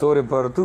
तोरे पर तू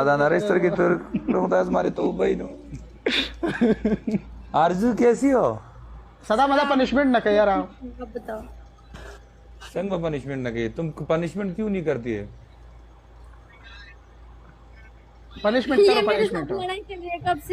आधा नरेस्तर की तोर खुदा हमारे तो बहनों आरजू कैसी हो सदा मला पनिशमेंट न यार अब बताओ संग में पनिशमेंट ना की तुम पनिशमेंट क्यों नहीं करती है पनिशमेंट ये करो मेरे पनिशमेंट साथ लड़ाई चल रही है कब से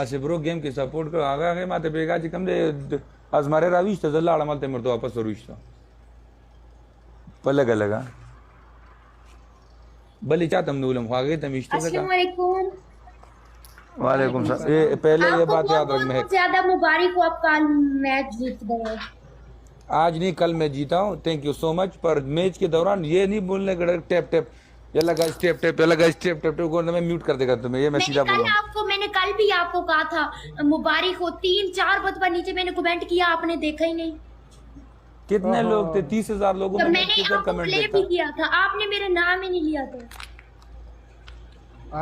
आज ब्रो गेम की सपोर्ट करो आगे आगे माते बेगा जी कम दे आज मारे राविश तो जल्ला आड़ा मालते मर तो वापस रुइश तो पलगा लगा बलि चाहतम नूलम खागे तम इश्ते का अस्सलाम वालेकुम वालेकुम सलाम ये पहले ये बात याद रख मैं ज्यादा मुबारक हो आप कल मैच जीत गए आज नहीं कल मैं जीता हूँ थैंक यू सो मच पर मैच के दौरान ये नहीं बोलने का टैप टैप ये लगा स्टेप टैप ये लगा स्टेप टैप टैप को मैं म्यूट कर देगा तुम्हें ये मैं सीधा बोलूँ मैंने कल भी आपको कहा था मुबारक हो 3-4 बतवा नीचे मैंने कमेंट किया आपने देखा ही नहीं कितने लोग थे 30,000 लोगों तो में मैंने किधर आपको कमेंट प्ले देखा भी किया था आपने मेरा नाम ही नहीं लिया था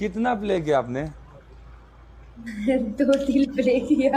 कितना प्ले किया आपने 2-3 प्ले किया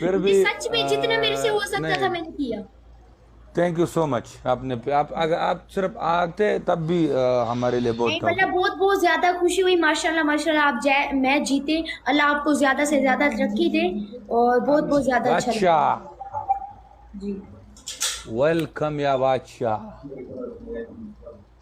फिर भी सच में जितना मेरे से हो सकता था मैंने किया थैंक यू सो मच आपने आप अगर आप सिर्फ आते तब भी हमारे लिए बहुत नहीं था मतलब बहुत बहुत ज्यादा खुशी हुई माशाल्लाह माशाल्लाह आप मैच जीते अल्लाह आपको ज्यादा से ज्यादा तरक्की दे और बहुत बहुत ज्यादा अच्छा अच्छा जी वेलकम या बादशाह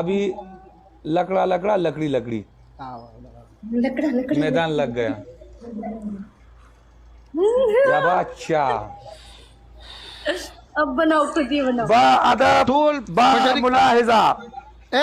अभी लकड़ा लकड़ा लकड़ी लकड़ी लकड़ा लकड़ा मैदान लग गया या बादशाह अब बनाओ खुद ही बनाओ बा अदब टोल बा मुलाहिजा ए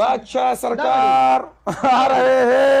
बादशाह सरकार आ रहे हैं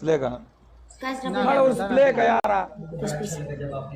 प्ले का हमारा उस प्ले का यार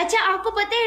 अच्छा आपको पता है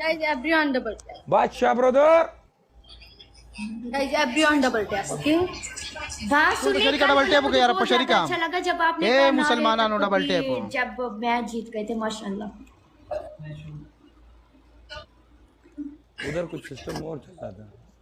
गाइस एवरीवन डबल टैप बादशाह brother guys everyone double tap okay बस पशरी का डबल टैप हो गया यार, पशरी का। अच्छा लगा जब आपने ए, कहा ना मुसलमानों तो डबल टैप हो। जब मैच जीत गए थे माशाल्लाह उधर कुछ सिस्टम और चला था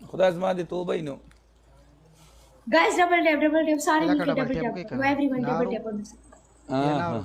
खुदा आजमा दे तो भाई नो गाइस डबल टैप सारे लगा मिलके डबल डबल टैप टैप कोई वो करा। एवरीवन डबल नारो। टैप ऑन ना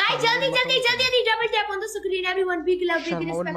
गाइस जल्दी जल्दी जल्दी जल्दी double tap on the screen everyone big love big शर्मावल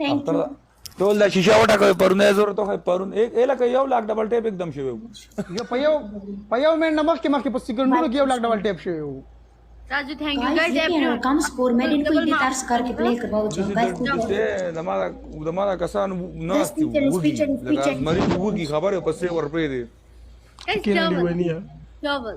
थैंक यू टोल दा शीशा वटा कोई परून आहे जोर तो है परून एक एला काही येऊ लाग डबल टेप एकदम शिवे यो पयव में नमक के मक्के पर सेकंडों के लाख डबल टेप शे हो Raju thank you guys everyone come score मैं इनको इतनी तर्स करके प्ले करवाओ गाइस ते दमादा कसा नसती speech and मरी वो की खबर है पसे वर पे दे double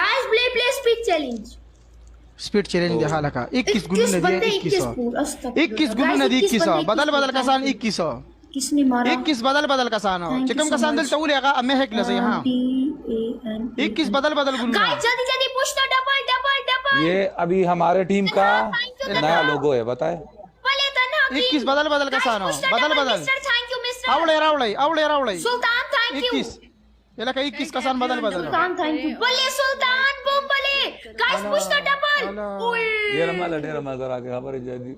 guys play speed challenge speed challenge दे हाल का 21 गुण ने दिया 21 गुण ने दिया 21 बदल बदल का सान 21 किसने मारा 21 बदल बदल का सान चिकम का सान दिल तौलेगा मैं हेक लसे हां 21 बदल बदल गुण गाइस जल्दी जल्दी push the double double double ये अभी हमारे टीम का नया लोगो है बताए बोले था ना 21 बदल बदल का सान बदल बदल mister thank you mister Awale Sultan thank you 21 ये लगा 21 का सान बदल बदल सुल्तान थैंक यू बोले सुल्तान बूम बोले गाइस पुश द डबल ये रमाला डेरा मगर आके खबर है जल्दी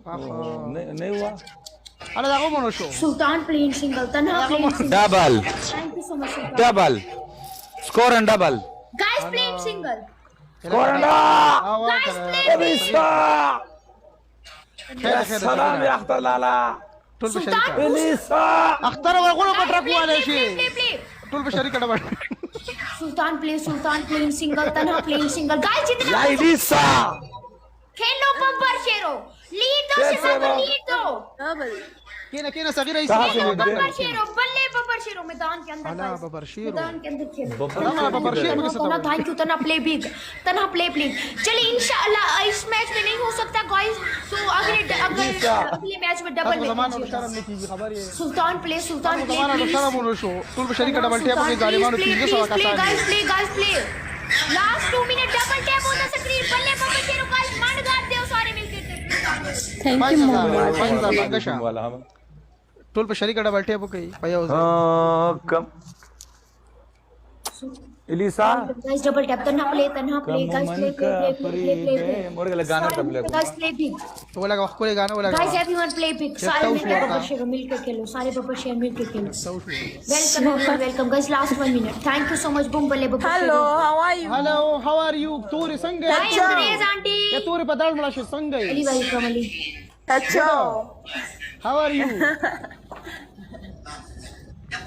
नहीं हुआ अरे दागो मनो शो सुल्तान प्लेइंग सिंगल तन्हा playing single double thank you so much Sultan double score and double guys playing single score and guys playing सलाम या अख्तर लाला टोल बशरी का एलिसा अख्तर वगोलो पटरक वाले शे प्ले टोल बशरी का डबल सुल्तान प्लेइंग सिंगल तन्हा प्लेइंग सिंगल गाइस जितना Elisa खेलो bumper शेरो lead दो से लीड दो डबल केना सगीरा कहाँ से इस लीड दे? बल्ले बब्बर शेरो मैदान के अंदर अला guys। बब्बर शेरो। मैदान के अंदर खेलो बब्बर शेरो के साथ थैंक यू तना प्ले बिग तना प्ले चलिए इंशाल्लाह इस मैच में नहीं हो सकता गाइस तो अगले मैच में डबल जमाना शर्म नहीं की खबर ये सुल्तान प्ले जमाना शर्म मनो शो टोल बशरी का डबल टेप के जालिमानो 300 का सान guys play last 2 minute double tap on the screen बल्ले बब्बर thank Faiza you Zara, Mohammad Faiza Mangasha. वाला हम टोल पे शरीक डबल टैप हो गई भैया कम इलिसा गाइस डबल टैप तन्हा प्ले गाइस मन प्ले का प्ले प्रेम मोर गला गाना तब ले गाइस प्ले बिग तो बोला का कोई गाना बोला गाइस एवरीवन प्ले बिग सारे Get out मिलकर हुआ था। बब्बर शेयर मिलकर खेलो सारे बब्बर शेयर मिलकर खेलो welcome welcome guys last 1 minute thank you so much बुम बले बब्बर hello how are you hello how are you तोरी संग हाय अंग्रेज आंटी ये तोरी पताल मला शे संग अली वेलकम अली अच्छा हाउ आर यू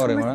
और है मां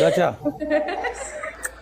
दाचा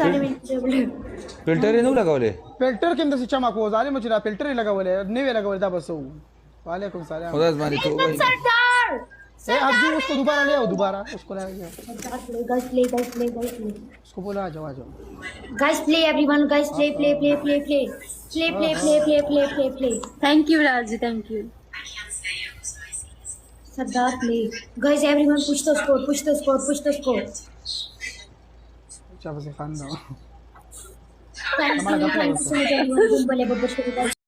सारे मिलकर फिल्टर ही नहीं लगावले फिल्टर కింద సిచమా కో జాలి ముచిరా ఫిల్టర్ लगावले नेवे लगावले दा बस वालेकुम सलाम खुदा मारी तो वही सरदार ए अब भी उसको दोबारा ले आओ दोबारा उसको ले आओ गाइस प्ले उसको बोला आ जाओ guys play everyone guys play thank you Raj thank you Sardar play guys everyone push the score अच्छा बस खान दो thank you so much everyone बुम बले बब्बर शेयर